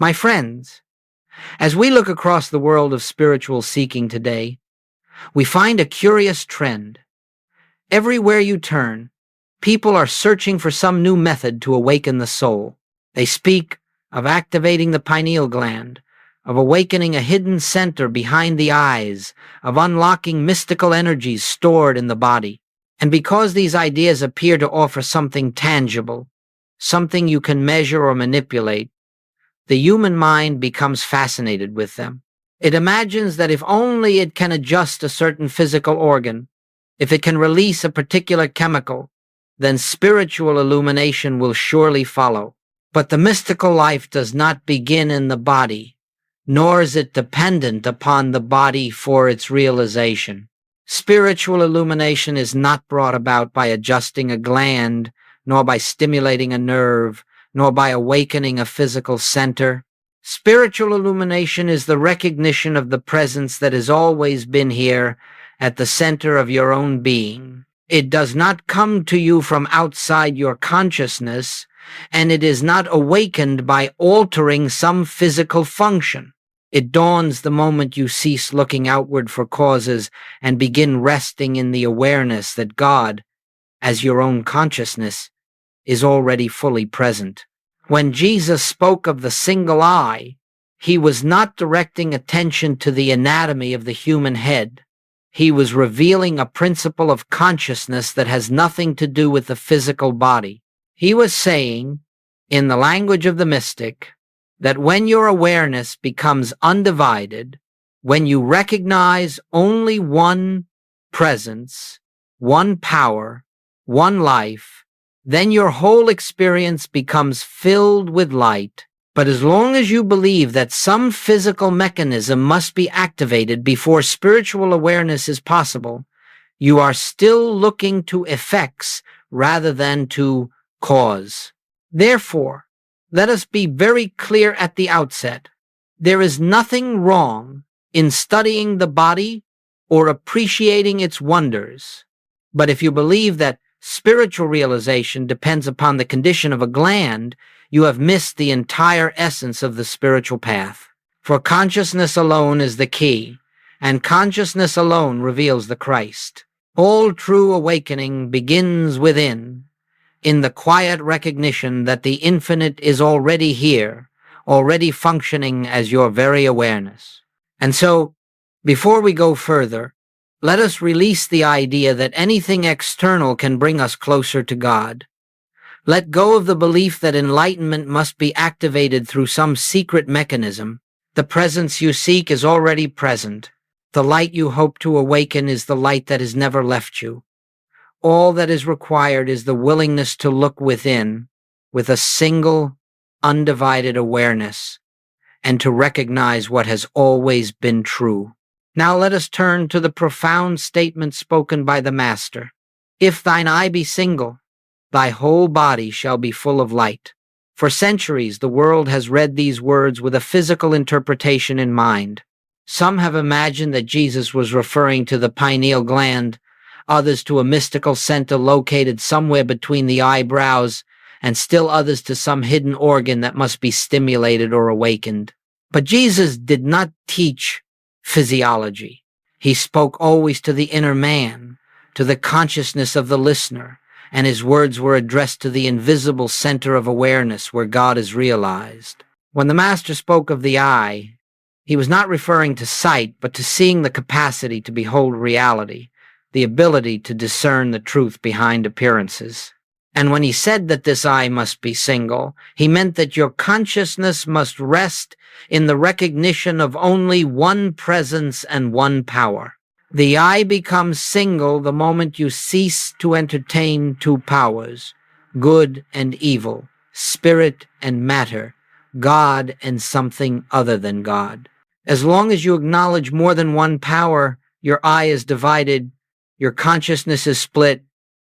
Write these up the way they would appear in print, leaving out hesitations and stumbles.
My friends, as we look across the world of spiritual seeking today, we find a curious trend. Everywhere you turn, people are searching for some new method to awaken the soul. They speak of activating the pineal gland, of awakening a hidden center behind the eyes, of unlocking mystical energies stored in the body. And because these ideas appear to offer something tangible, something you can measure or manipulate, the human mind becomes fascinated with them. It imagines that if only it can adjust a certain physical organ, if it can release a particular chemical, then spiritual illumination will surely follow. But the mystical life does not begin in the body, nor is it dependent upon the body for its realization. Spiritual illumination is not brought about by adjusting a gland, nor by stimulating a nerve, nor by awakening a physical center. Spiritual illumination is the recognition of the presence that has always been here at the center of your own being. It does not come to you from outside your consciousness, and it is not awakened by altering some physical function. It dawns the moment you cease looking outward for causes and begin resting in the awareness that God, as your own consciousness, is already fully present. When Jesus spoke of the single eye, he was not directing attention to the anatomy of the human head. He was revealing a principle of consciousness that has nothing to do with the physical body. He was saying, in the language of the mystic, that when your awareness becomes undivided, when you recognize only one presence, one power, one life, then your whole experience becomes filled with light. But as long as you believe that some physical mechanism must be activated before spiritual awareness is possible, you are still looking to effects rather than to cause. Therefore, let us be very clear at the outset. There is nothing wrong in studying the body or appreciating its wonders. But if you believe that spiritual realization depends upon the condition of a gland, you have missed the entire essence of the spiritual path. For consciousness alone is the key, and consciousness alone reveals the Christ. All true awakening begins within, in the quiet recognition that the infinite is already here, already functioning as your very awareness. And so, before we go further, let us release the idea that anything external can bring us closer to God. Let go of the belief that enlightenment must be activated through some secret mechanism. The presence you seek is already present. The light you hope to awaken is the light that has never left you. All that is required is the willingness to look within with a single, undivided awareness and to recognize what has always been true. Now let us turn to the profound statement spoken by the Master. If thine eye be single, thy whole body shall be full of light. For centuries, the world has read these words with a physical interpretation in mind. Some have imagined that Jesus was referring to the pineal gland, others to a mystical center located somewhere between the eyebrows, and still others to some hidden organ that must be stimulated or awakened. But Jesus did not teach physiology. He spoke always to the inner man, to the consciousness of the listener, and his words were addressed to the invisible center of awareness where God is realized. When the Master spoke of the eye, he was not referring to sight, but to seeing the capacity to behold reality, the ability to discern the truth behind appearances. And when he said that this eye must be single, he meant that your consciousness must rest in the recognition of only one presence and one power. The eye becomes single the moment you cease to entertain two powers, good and evil, spirit and matter, God and something other than God. As long as you acknowledge more than one power, your eye is divided, your consciousness is split,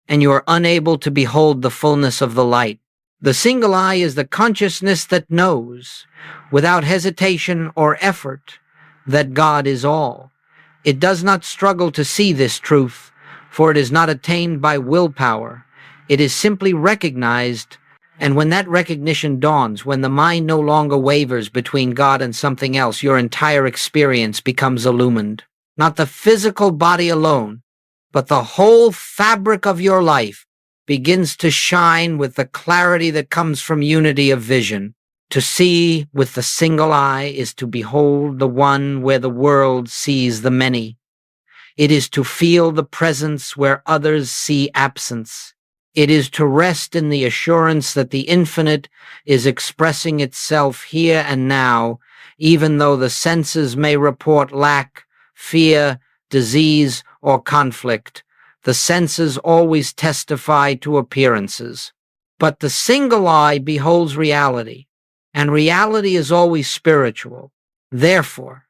and you are unable to behold the fullness of the light. The single eye is the consciousness that knows, without hesitation or effort, that God is all. It does not struggle to see this truth, for it is not attained by willpower. It is simply recognized And when that recognition dawns, when the mind no longer wavers between God and something else, your entire experience becomes illumined. Not the physical body alone, but the whole fabric of your life begins to shine with the clarity that comes from unity of vision. To see with the single eye is to behold the one where the world sees the many. It is to feel the presence where others see absence. It is to rest in the assurance that the infinite is expressing itself here and now, even though the senses may report lack, fear, disease, or conflict. The senses always testify to appearances. But the single eye beholds reality, and reality is always spiritual. Therefore,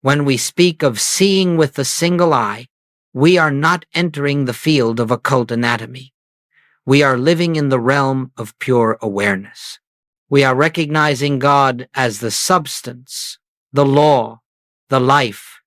when we speak of seeing with the single eye, we are not entering the field of occult anatomy. We are living in the realm of pure awareness. We are recognizing God as the substance, the law, the life,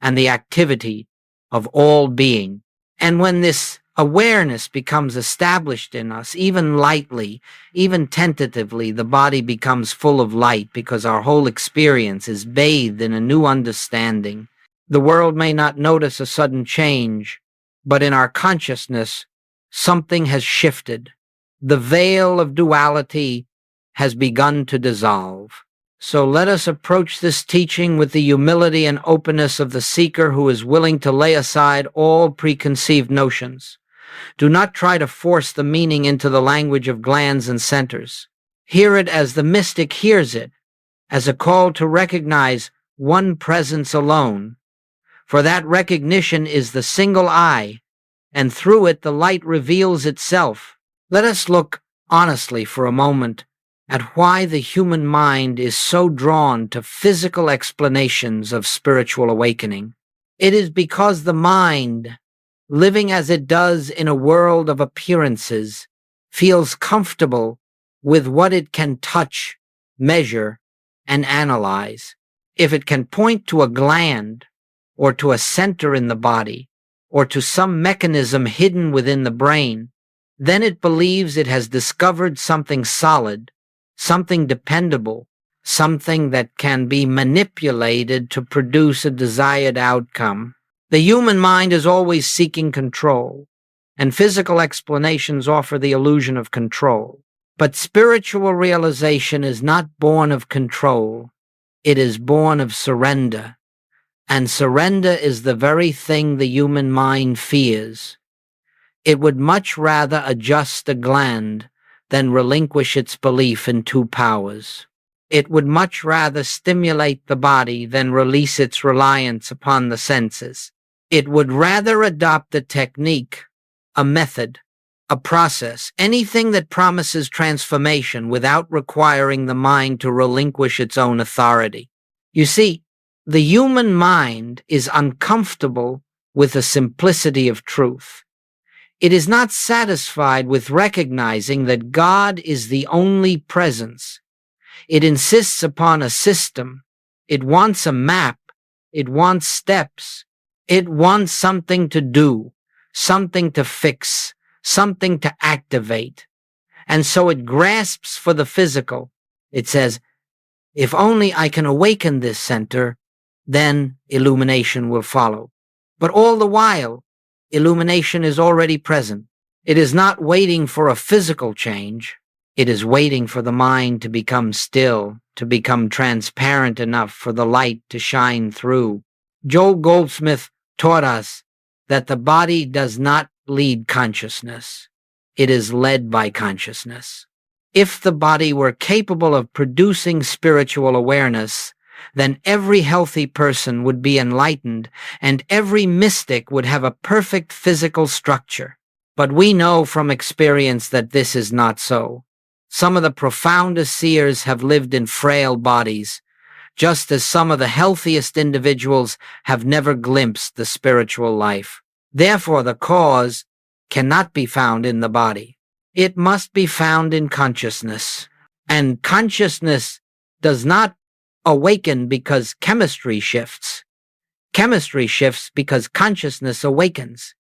and the activity of all being. And when this awareness becomes established in us, even lightly, even tentatively, the body becomes full of light because our whole experience is bathed in a new understanding. The world may not notice a sudden change, but in our consciousness, something has shifted. The veil of duality has begun to dissolve. So let us approach this teaching with the humility and openness of the seeker who is willing to lay aside all preconceived notions. Do not try to force the meaning into the language of glands and centers. Hear it as the mystic hears it, as a call to recognize one presence alone. For that recognition is the single eye, and through it the light reveals itself. Let us look honestly for a moment at why the human mind is so drawn to physical explanations of spiritual awakening. It is because the mind, living as it does in a world of appearances, feels comfortable with what it can touch, measure, and analyze. If it can point to a gland, or to a center in the body, or to some mechanism hidden within the brain, then it believes it has discovered something solid, something dependable, something that can be manipulated to produce a desired outcome. The human mind is always seeking control, and physical explanations offer the illusion of control. But spiritual realization is not born of control. It is born of surrender. And surrender is the very thing the human mind fears. It would much rather adjust a gland than relinquish its belief in two powers. It would much rather stimulate the body than release its reliance upon the senses. It would rather adopt a technique, a method, a process, anything that promises transformation without requiring the mind to relinquish its own authority. You see, the human mind is uncomfortable with the simplicity of truth. It is not satisfied with recognizing that God is the only presence. It insists upon a system. It wants a map. It wants steps. It wants something to do, something to fix, something to activate. And so it grasps for the physical. It says, if only I can awaken this center, then illumination will follow. But all the while, illumination is already present. It is not waiting for a physical change. It is waiting for the mind to become still, to become transparent enough for the light to shine through. Joel Goldsmith taught us that the body does not lead consciousness. It is led by consciousness. If the body were capable of producing spiritual awareness, then every healthy person would be enlightened and every mystic would have a perfect physical structure. But we know from experience that this is not so. Some of the profoundest seers have lived in frail bodies, just as some of the healthiest individuals have never glimpsed the spiritual life. Therefore, the cause cannot be found in the body. It must be found in consciousness. And consciousness does not awaken because chemistry shifts. Chemistry shifts because consciousness awakens.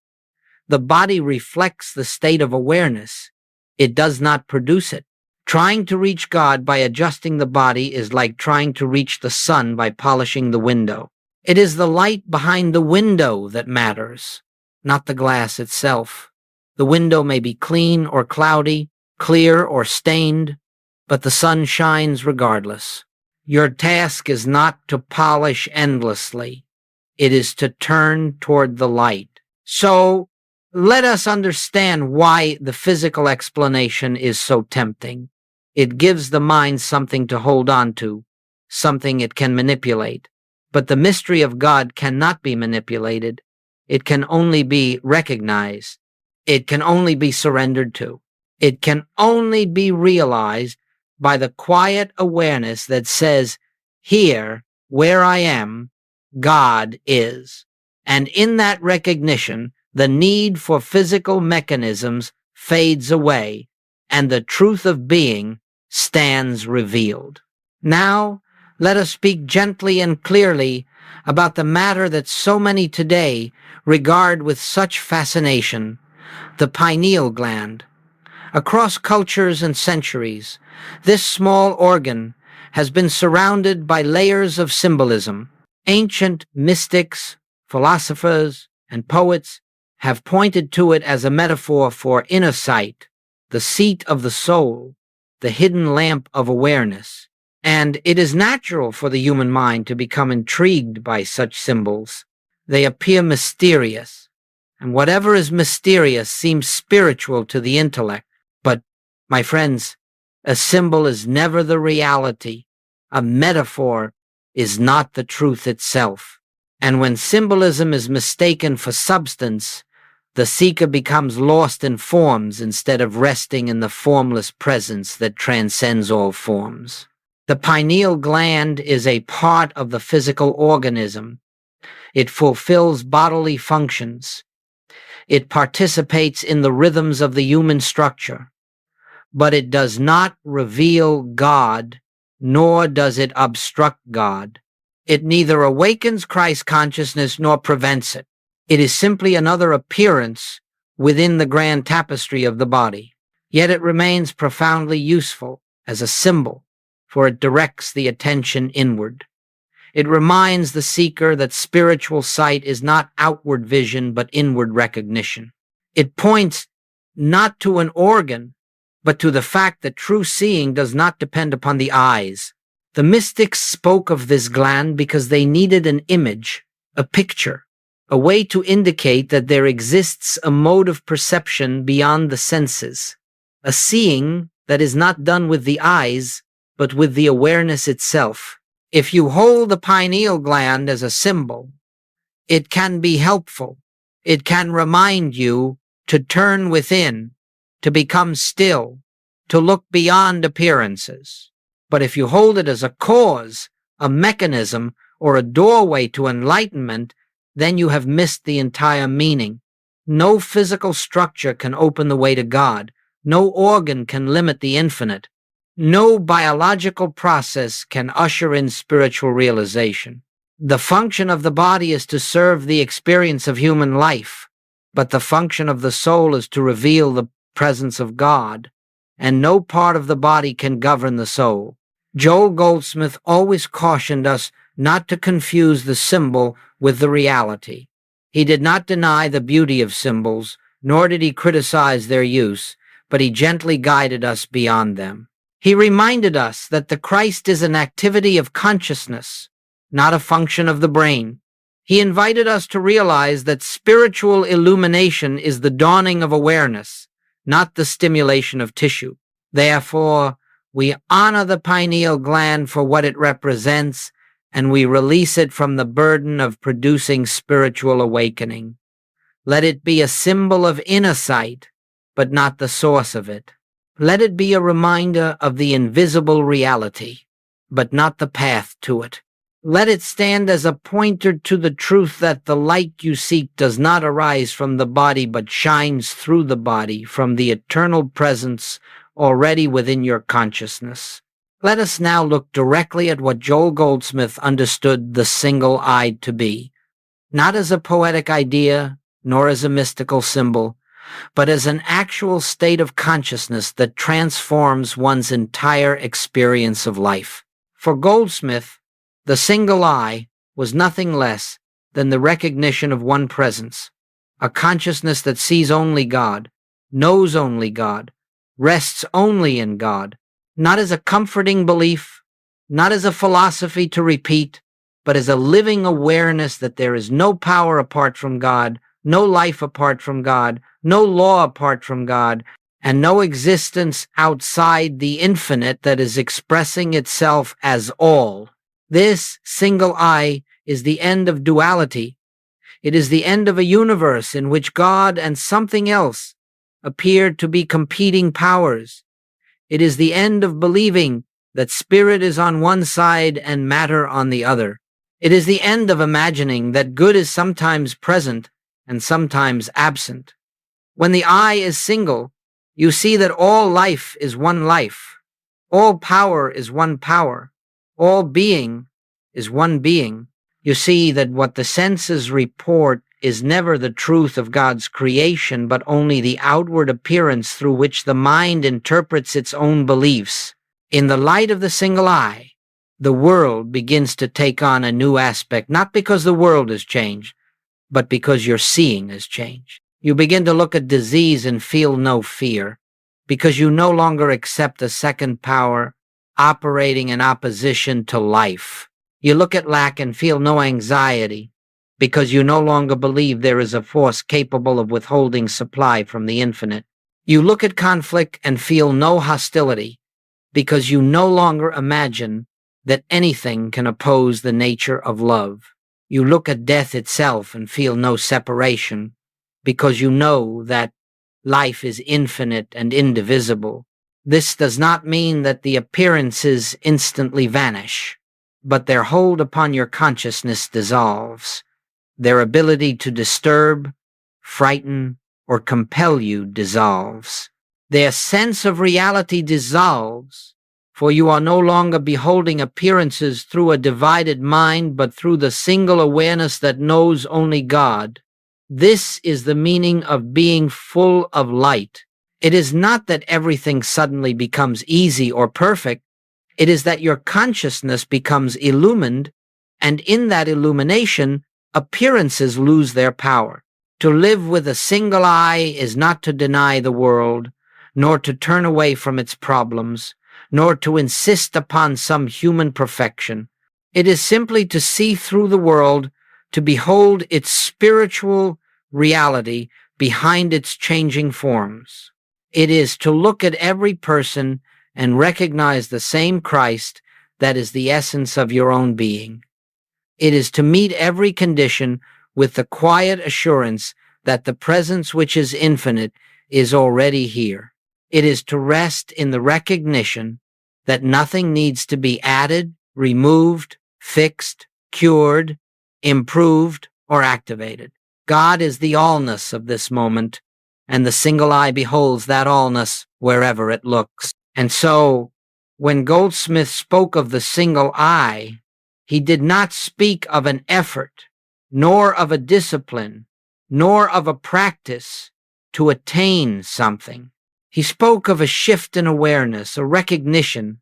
The body reflects the state of awareness. It does not produce it. Trying to reach God by adjusting the body is like trying to reach the sun by polishing the window. It is the light behind the window that matters, not the glass itself. The window may be clean or cloudy, clear or stained, but the sun shines regardless. Your task is not to polish endlessly. It is to turn toward the light. So, let us understand why the physical explanation is so tempting. It gives the mind something to hold on to, something it can manipulate. But the mystery of God cannot be manipulated. It can only be recognized. It can only be surrendered to. It can only be realized by the quiet awareness that says, here, where I am, God is. And in that recognition, the need for physical mechanisms fades away, and the truth of being stands revealed. Now, let us speak gently and clearly about the matter that so many today regard with such fascination, the pineal gland. Across cultures and centuries, this small organ has been surrounded by layers of symbolism. Ancient mystics, philosophers, and poets have pointed to it as a metaphor for inner sight, the seat of the soul, the hidden lamp of awareness. And it is natural for the human mind to become intrigued by such symbols. They appear mysterious, and whatever is mysterious seems spiritual to the intellect. But, my friends, a symbol is never the reality. A metaphor is not the truth itself. And when symbolism is mistaken for substance, the seeker becomes lost in forms instead of resting in the formless presence that transcends all forms. The pineal gland is a part of the physical organism. It fulfills bodily functions. It participates in the rhythms of the human structure. But it does not reveal God, nor does it obstruct God. It neither awakens Christ consciousness nor prevents it. It is simply another appearance within the grand tapestry of the body. Yet it remains profoundly useful as a symbol, for it directs the attention inward. It reminds the seeker that spiritual sight is not outward vision but inward recognition. It points not to an organ, but to the fact that true seeing does not depend upon the eyes. The mystics spoke of this gland because they needed an image, a picture, a way to indicate that there exists a mode of perception beyond the senses, a seeing that is not done with the eyes, but with the awareness itself. If you hold the pineal gland as a symbol, it can be helpful. It can remind you to turn within, to become still, to look beyond appearances. But if you hold it as a cause, a mechanism, or a doorway to enlightenment, then you have missed the entire meaning. No physical structure can open the way to God. No organ can limit the infinite. No biological process can usher in spiritual realization. The function of the body is to serve the experience of human life, but the function of the soul is to reveal the presence of God, and no part of the body can govern the soul. Joel Goldsmith always cautioned us not to confuse the symbol with the reality. He did not deny the beauty of symbols, nor did he criticize their use, but he gently guided us beyond them. He reminded us that the Christ is an activity of consciousness, not a function of the brain. He invited us to realize that spiritual illumination is the dawning of awareness, not the stimulation of tissue. Therefore, we honor the pineal gland for what it represents, and we release it from the burden of producing spiritual awakening. Let it be a symbol of inner sight, but not the source of it. Let it be a reminder of the invisible reality, but not the path to it. Let it stand as a pointer to the truth that the light you seek does not arise from the body, but shines through the body from the eternal presence already within your consciousness. Let us now look directly at what Joel Goldsmith understood the single-eyed to be, not as a poetic idea, nor as a mystical symbol, but as an actual state of consciousness that transforms one's entire experience of life. For Goldsmith, the single eye was nothing less than the recognition of one presence, a consciousness that sees only God, knows only God, rests only in God, not as a comforting belief, not as a philosophy to repeat, but as a living awareness that there is no power apart from God, no life apart from God, no law apart from God, and no existence outside the infinite that is expressing itself as all. This single eye is the end of duality. It is the end of a universe in which God and something else appear to be competing powers. It is the end of believing that spirit is on one side and matter on the other. It is the end of imagining that good is sometimes present and sometimes absent. When the eye is single, you see that all life is one life, all power is one power, all being is one being. You see that what the senses report is never the truth of God's creation, but only the outward appearance through which the mind interprets its own beliefs. In the light of the single eye, the world begins to take on a new aspect, not because the world has changed, but because your seeing has changed. You begin to look at disease and feel no fear, because you no longer accept a second power operating in opposition to life. You look at lack and feel no anxiety, because you no longer believe there is a force capable of withholding supply from the infinite. You look at conflict and feel no hostility, because you no longer imagine that anything can oppose the nature of love. You look at death itself and feel no separation, because you know that life is infinite and indivisible. This does not mean that the appearances instantly vanish, but their hold upon your consciousness dissolves. Their ability to disturb, frighten, or compel you dissolves. Their sense of reality dissolves, for you are no longer beholding appearances through a divided mind, but through the single awareness that knows only God. This is the meaning of being full of light. It is not that everything suddenly becomes easy or perfect. It is that your consciousness becomes illumined, and in that illumination, appearances lose their power. To live with a single eye is not to deny the world, nor to turn away from its problems, nor to insist upon some human perfection. It is simply to see through the world, to behold its spiritual reality behind its changing forms. It is to look at every person and recognize the same Christ that is the essence of your own being. It is to meet every condition with the quiet assurance that the presence which is infinite is already here. It is to rest in the recognition that nothing needs to be added, removed, fixed, cured, improved, or activated. God is the allness of this moment, and the single eye beholds that allness wherever it looks. And so, when Goldsmith spoke of the single eye, he did not speak of an effort, nor of a discipline, nor of a practice to attain something. He spoke of a shift in awareness, a recognition,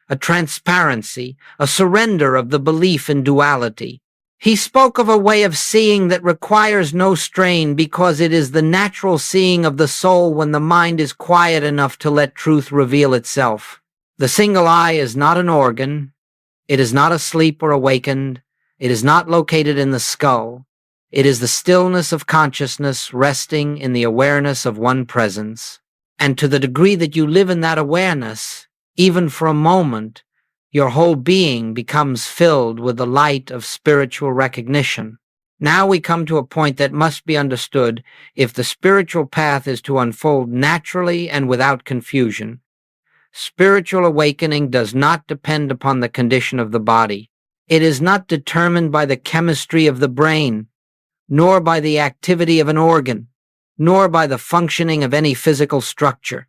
a transparency, a surrender of the belief in duality. He spoke of a way of seeing that requires no strain because it is the natural seeing of the soul when the mind is quiet enough to let truth reveal itself. The single eye is not an organ. It is not asleep or awakened. It is not located in the skull. It is the stillness of consciousness resting in the awareness of one presence. And to the degree that you live in that awareness, even for a moment, your whole being becomes filled with the light of spiritual recognition. Now we come to a point that must be understood if the spiritual path is to unfold naturally and without confusion. Spiritual awakening does not depend upon the condition of the body. It is not determined by the chemistry of the brain, nor by the activity of an organ, nor by the functioning of any physical structure.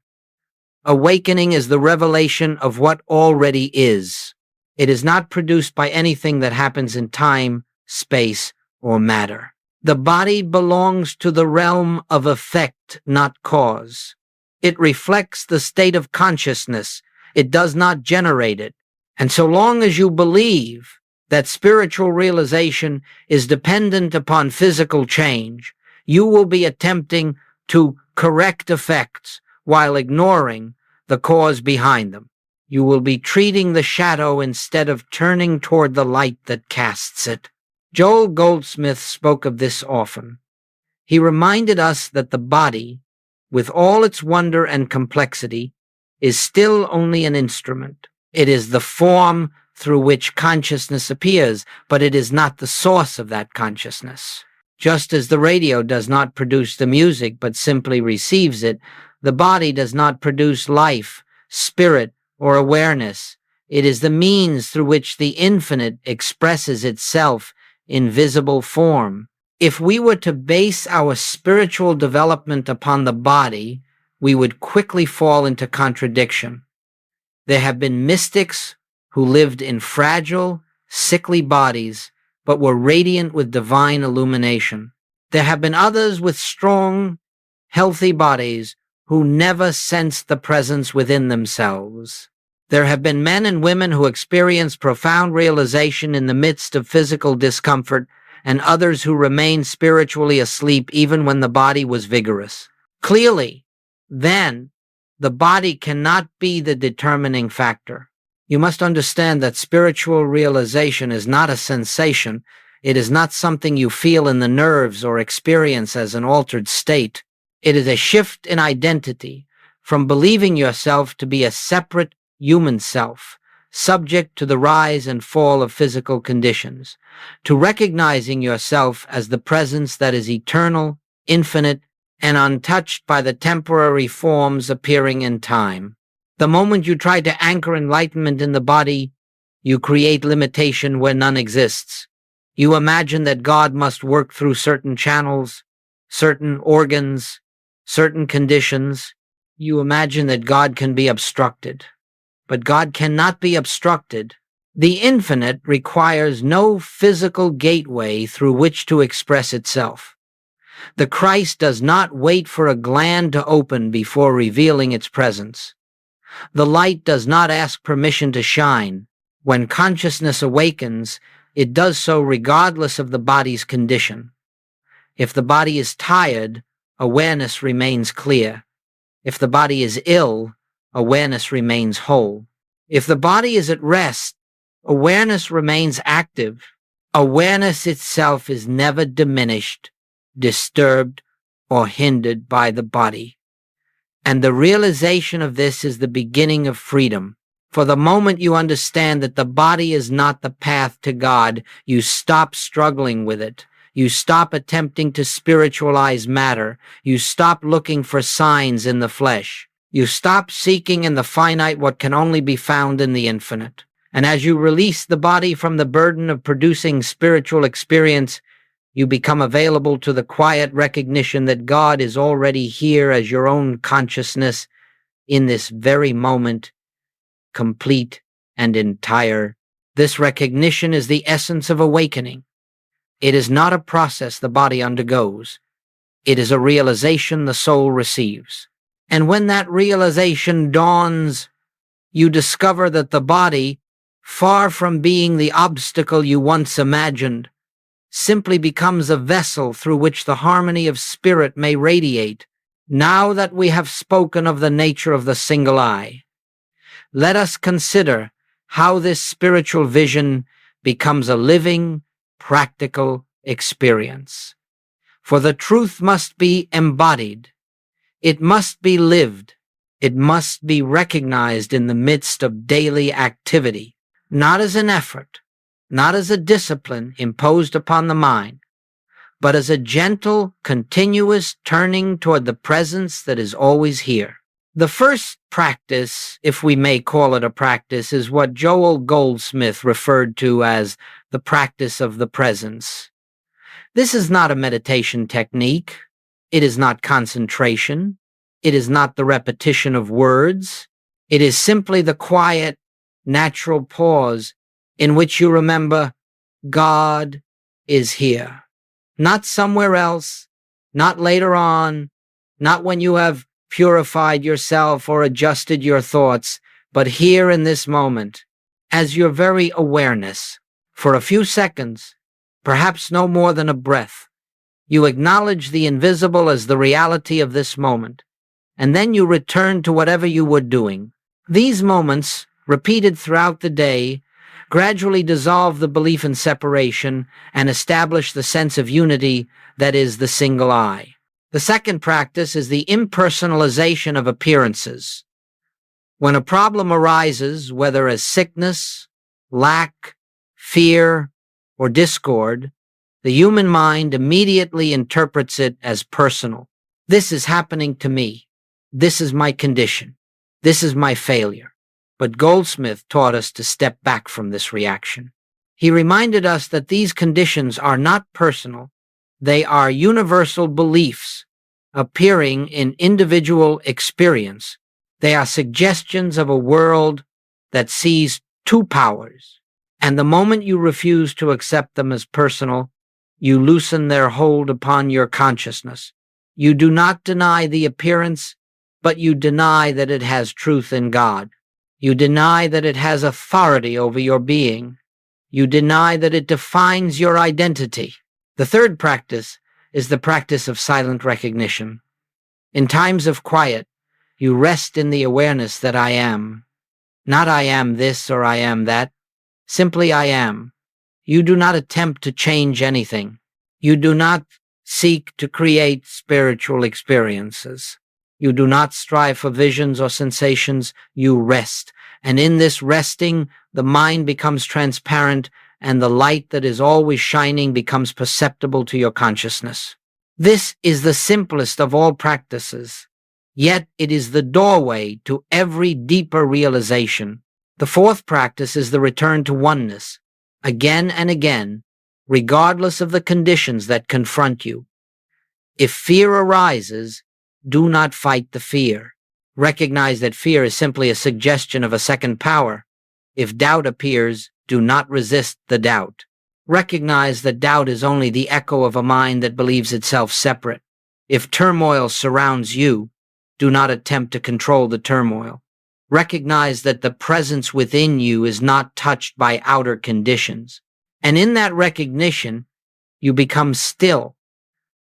Awakening is the revelation of what already is. It is not produced by anything that happens in time, space, or matter. The body belongs to the realm of effect, not cause. It reflects the state of consciousness. It does not generate it. And so long as you believe that spiritual realization is dependent upon physical change, you will be attempting to correct effects while ignoring the cause behind them. You will be treating the shadow instead of turning toward the light that casts it. Joel Goldsmith spoke of this often. He reminded us that the body, with all its wonder and complexity, is still only an instrument. It is the form through which consciousness appears, but it is not the source of that consciousness. Just as the radio does not produce the music but simply receives it, the body does not produce life, spirit, or awareness. It is the means through which the infinite expresses itself in visible form. If we were to base our spiritual development upon the body, we would quickly fall into contradiction. There have been mystics who lived in fragile, sickly bodies, but were radiant with divine illumination. There have been others with strong, healthy bodies who never sensed the presence within themselves. There have been men and women who experienced profound realization in the midst of physical discomfort, and others who remained spiritually asleep even when the body was vigorous. Clearly, then, the body cannot be the determining factor. You must understand that spiritual realization is not a sensation. It is not something you feel in the nerves or experience as an altered state. It is a shift in identity from believing yourself to be a separate human self, subject to the rise and fall of physical conditions, to recognizing yourself as the presence that is eternal, infinite, and untouched by the temporary forms appearing in time. The moment you try to anchor enlightenment in the body, you create limitation where none exists. You imagine that God must work through certain channels, certain organs, certain conditions. You imagine that God can be obstructed. But God cannot be obstructed. The infinite requires no physical gateway through which to express itself. The Christ does not wait for a gland to open before revealing its presence. The light does not ask permission to shine. When consciousness awakens, it does so regardless of the body's condition. If the body is tired, awareness remains clear. If the body is ill, awareness remains whole. If the body is at rest, awareness remains active. Awareness itself is never diminished, disturbed, or hindered by the body. And the realization of this is the beginning of freedom. For the moment you understand that the body is not the path to God, you stop struggling with it. You stop attempting to spiritualize matter. You stop looking for signs in the flesh. You stop seeking in the finite what can only be found in the infinite. And as you release the body from the burden of producing spiritual experience, you become available to the quiet recognition that God is already here as your own consciousness in this very moment, complete and entire. This recognition is the essence of awakening. It is not a process the body undergoes. It is a realization the soul receives. And when that realization dawns, you discover that the body, far from being the obstacle you once imagined, simply becomes a vessel through which the harmony of spirit may radiate. Now that we have spoken of the nature of the single eye, let us consider how this spiritual vision becomes a living, practical experience. For the truth must be embodied. It must be lived. It must be recognized in the midst of daily activity, not as an effort, not as a discipline imposed upon the mind, but as a gentle, continuous turning toward the presence that is always here. The first practice, if we may call it a practice, is what Joel Goldsmith referred to as the practice of the presence. This is not a meditation technique. It is not concentration. It is not the repetition of words. It is simply the quiet, natural pause in which you remember God is here. Not somewhere else, not later on, not when you have purified yourself or adjusted your thoughts, but here in this moment, as your very awareness. For a few seconds, perhaps no more than a breath, you acknowledge the invisible as the reality of this moment, and then you return to whatever you were doing. These moments, repeated throughout the day, gradually dissolve the belief in separation and establish the sense of unity that is the single I. The second practice is the impersonalization of appearances. When a problem arises, whether as sickness, lack, fear, or discord, the human mind immediately interprets it as personal. This is happening to me. This is my condition. This is my failure. But Goldsmith taught us to step back from this reaction. He reminded us that these conditions are not personal. They are universal beliefs appearing in individual experience. They are suggestions of a world that sees two powers, and the moment you refuse to accept them as personal, you loosen their hold upon your consciousness. You do not deny the appearance, but you deny that it has truth in God. You deny that it has authority over your being. You deny that it defines your identity. The third practice is the practice of silent recognition. In times of quiet, you rest in the awareness that I am. Not I am this or I am that. Simply I am. You do not attempt to change anything. You do not seek to create spiritual experiences. You do not strive for visions or sensations. You rest. And in this resting, the mind becomes transparent and the light that is always shining becomes perceptible to your consciousness. This is the simplest of all practices, yet it is the doorway to every deeper realization. The fourth practice is the return to oneness, again and again, regardless of the conditions that confront you. If fear arises, do not fight the fear. Recognize that fear is simply a suggestion of a second power. If doubt appears, do not resist the doubt. Recognize that doubt is only the echo of a mind that believes itself separate. If turmoil surrounds you, do not attempt to control the turmoil. Recognize that the presence within you is not touched by outer conditions. And in that recognition, you become still.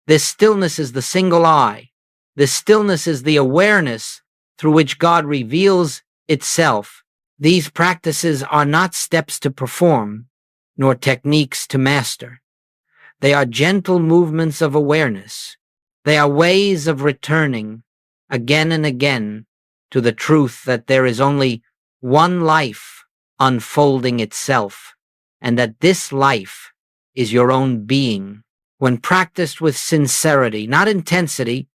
This stillness is the single I. This stillness is the awareness through which God reveals itself. These practices are not steps to perform, nor techniques to master. They are gentle movements of awareness. They are ways of returning again and again to the truth that there is only one life unfolding itself, and that this life is your own being. When practiced with sincerity, not intensity,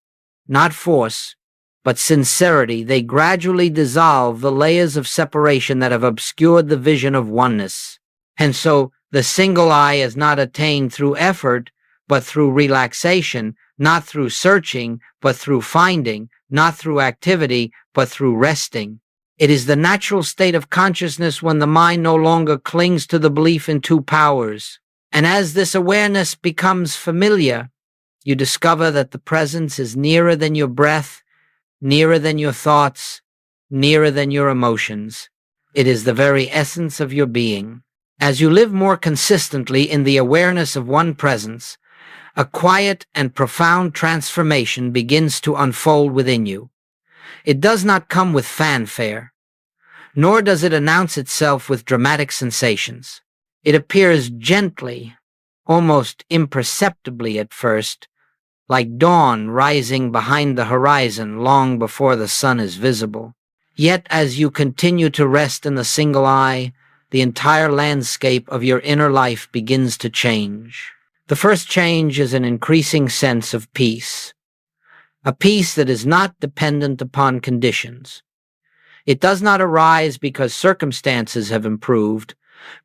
not force, but sincerity, they gradually dissolve the layers of separation that have obscured the vision of oneness. And so the single I is not attained through effort, but through relaxation, not through searching, but through finding, not through activity, but through resting. It is the natural state of consciousness when the mind no longer clings to the belief in two powers. And as this awareness becomes familiar, you discover that the presence is nearer than your breath, nearer than your thoughts, nearer than your emotions. It is the very essence of your being. As you live more consistently in the awareness of one presence, a quiet and profound transformation begins to unfold within you. It does not come with fanfare, nor does it announce itself with dramatic sensations. It appears gently, almost imperceptibly at first, like dawn rising behind the horizon long before the sun is visible. Yet as you continue to rest in the single I, the entire landscape of your inner life begins to change. The first change is an increasing sense of peace, a peace that is not dependent upon conditions. It does not arise because circumstances have improved,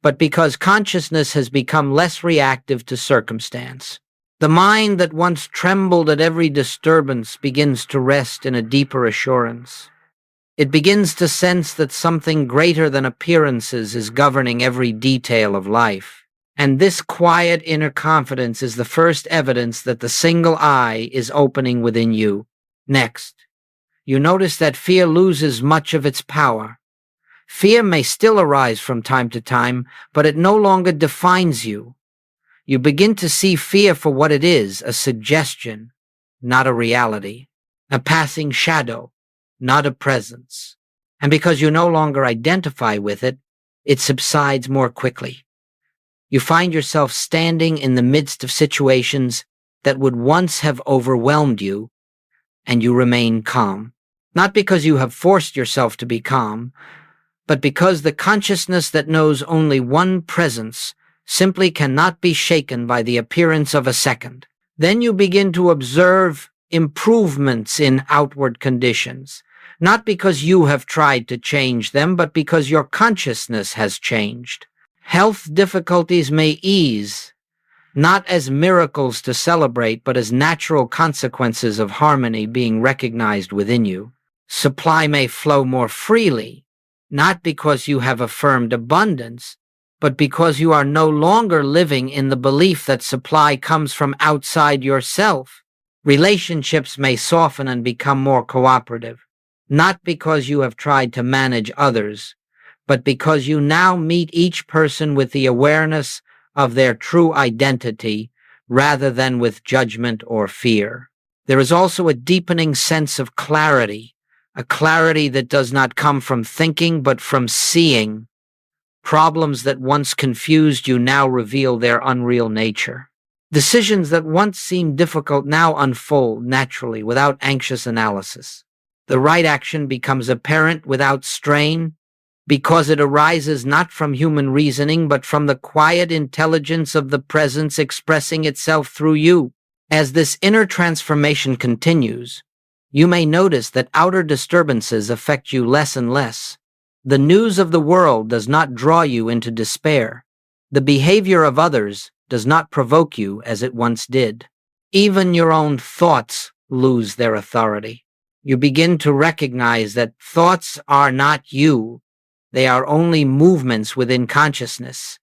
but because consciousness has become less reactive to circumstance. The mind that once trembled at every disturbance begins to rest in a deeper assurance. It begins to sense that something greater than appearances is governing every detail of life. And this quiet inner confidence is the first evidence that the single eye is opening within you. Next, you notice that fear loses much of its power. Fear may still arise from time to time, but it no longer defines you. You begin to see fear for what it is, a suggestion, not a reality, a passing shadow, not a presence. And because you no longer identify with it, it subsides more quickly. You find yourself standing in the midst of situations that would once have overwhelmed you, and you remain calm. Not because you have forced yourself to be calm, but because the consciousness that knows only one presence simply cannot be shaken by the appearance of a second. Then you begin to observe improvements in outward conditions, not because you have tried to change them, but because your consciousness has changed. Health difficulties may ease, not as miracles to celebrate, but as natural consequences of harmony being recognized within you. Supply may flow more freely, not because you have affirmed abundance, but because you are no longer living in the belief that supply comes from outside yourself. Relationships may soften and become more cooperative, not because you have tried to manage others, but because you now meet each person with the awareness of their true identity rather than with judgment or fear. There is also a deepening sense of clarity, a clarity that does not come from thinking but from seeing. Problems that once confused you now reveal their unreal nature. Decisions that once seemed difficult now unfold naturally without anxious analysis. The right action becomes apparent without strain because it arises not from human reasoning but from the quiet intelligence of the presence expressing itself through you. As this inner transformation continues, you may notice that outer disturbances affect you less and less. The news of the world does not draw you into despair. The behavior of others does not provoke you as it once did. Even your own thoughts lose their authority. You begin to recognize that thoughts are not you. They are only movements within consciousness,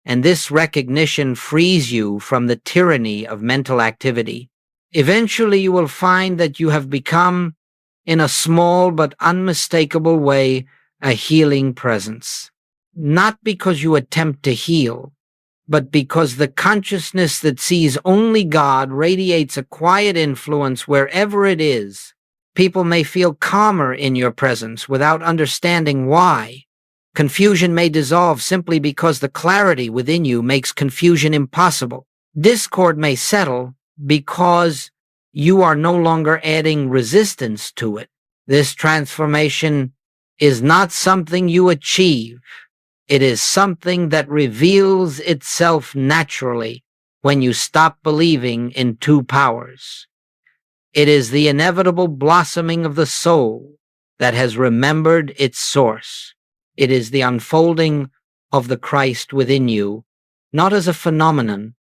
and this recognition frees you from the tyranny of mental activity. Eventually, you will find that you have become, in a small but unmistakable way, a healing presence. Not because you attempt to heal, but because the consciousness that sees only God radiates a quiet influence wherever it is. People may feel calmer in your presence without understanding why. Confusion may dissolve simply because the clarity within you makes confusion impossible. Discord may settle because you are no longer adding resistance to it. This transformation is not something you achieve. It is something that reveals itself naturally when you stop believing in two powers. It is the inevitable blossoming of the soul that has remembered its source. It is the unfolding of the Christ within you, not as a phenomenon,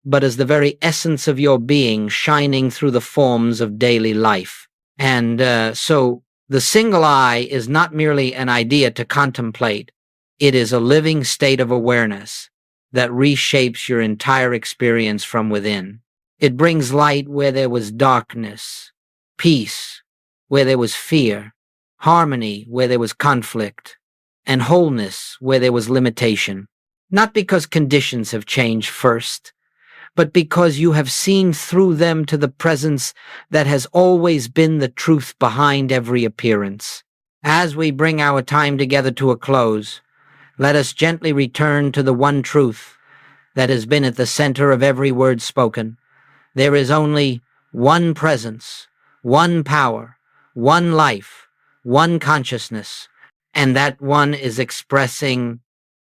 but as the very essence of your being shining through the forms of daily life. And so the single eye is not merely an idea to contemplate. It is a living state of awareness that reshapes your entire experience from within. It brings light where there was darkness, peace where there was fear, harmony where there was conflict, and wholeness where there was limitation. Not because conditions have changed first, but because you have seen through them to the presence that has always been the truth behind every appearance. As we bring our time together to a close, let us gently return to the one truth that has been at the center of every word spoken. There is only one presence, one power, one life, one consciousness, and that one is expressing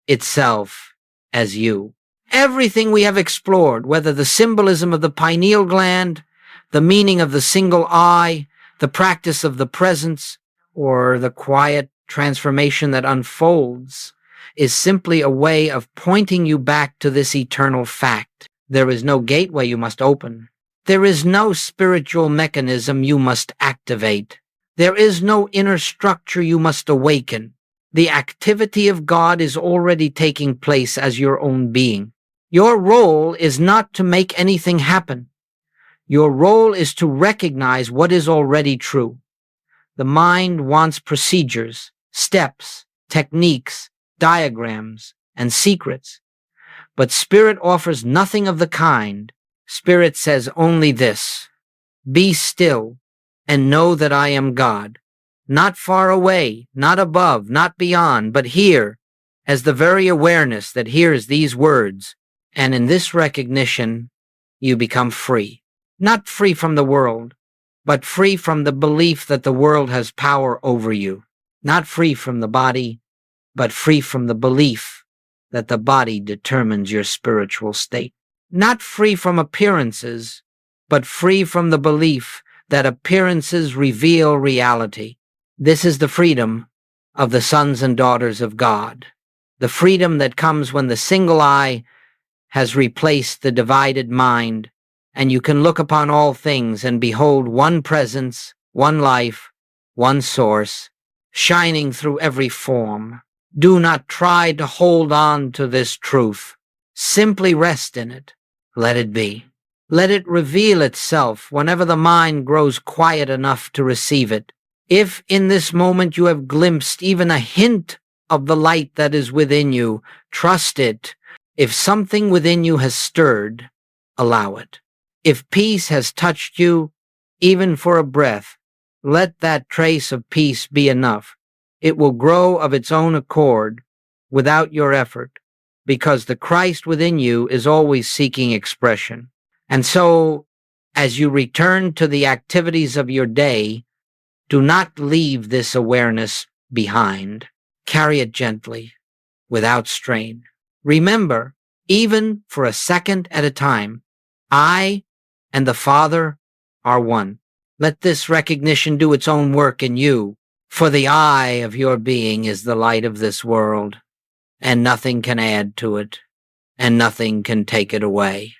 itself as you. Everything we have explored, whether the symbolism of the pineal gland, the meaning of the single eye, the practice of the presence, or the quiet transformation that unfolds, is simply a way of pointing you back to this eternal fact. There is no gateway you must open. There is no spiritual mechanism you must activate. There is no inner structure you must awaken. The activity of God is already taking place as your own being. Your role is not to make anything happen. Your role is to recognize what is already true. The mind wants procedures, steps, techniques, diagrams, and secrets. But Spirit offers nothing of the kind. Spirit says only this: be still and know that I am God. Not far away, not above, not beyond, but here, as the very awareness that hears these words. And in this recognition, you become free. Not free from the world, but free from the belief that the world has power over you. Not free from the body, but free from the belief that the body determines your spiritual state. Not free from appearances, but free from the belief that appearances reveal reality. This is the freedom of the sons and daughters of God. The freedom that comes when the single eye has replaced the divided mind, and you can look upon all things and behold one presence, one life, one source, shining through every form. Do not try to hold on to this truth. Simply rest in it. Let it be. Let it reveal itself whenever the mind grows quiet enough to receive it. If in this moment you have glimpsed even a hint of the light that is within you, trust it. If something within you has stirred, allow it. If peace has touched you, even for a breath, let that trace of peace be enough. It will grow of its own accord, without your effort, because the Christ within you is always seeking expression. And so, as you return to the activities of your day, do not leave this awareness behind. Carry it gently, without strain. Remember, even for a second at a time, I and the Father are one. Let this recognition do its own work in you, for the eye of your being is the light of this world, and nothing can add to it, and nothing can take it away.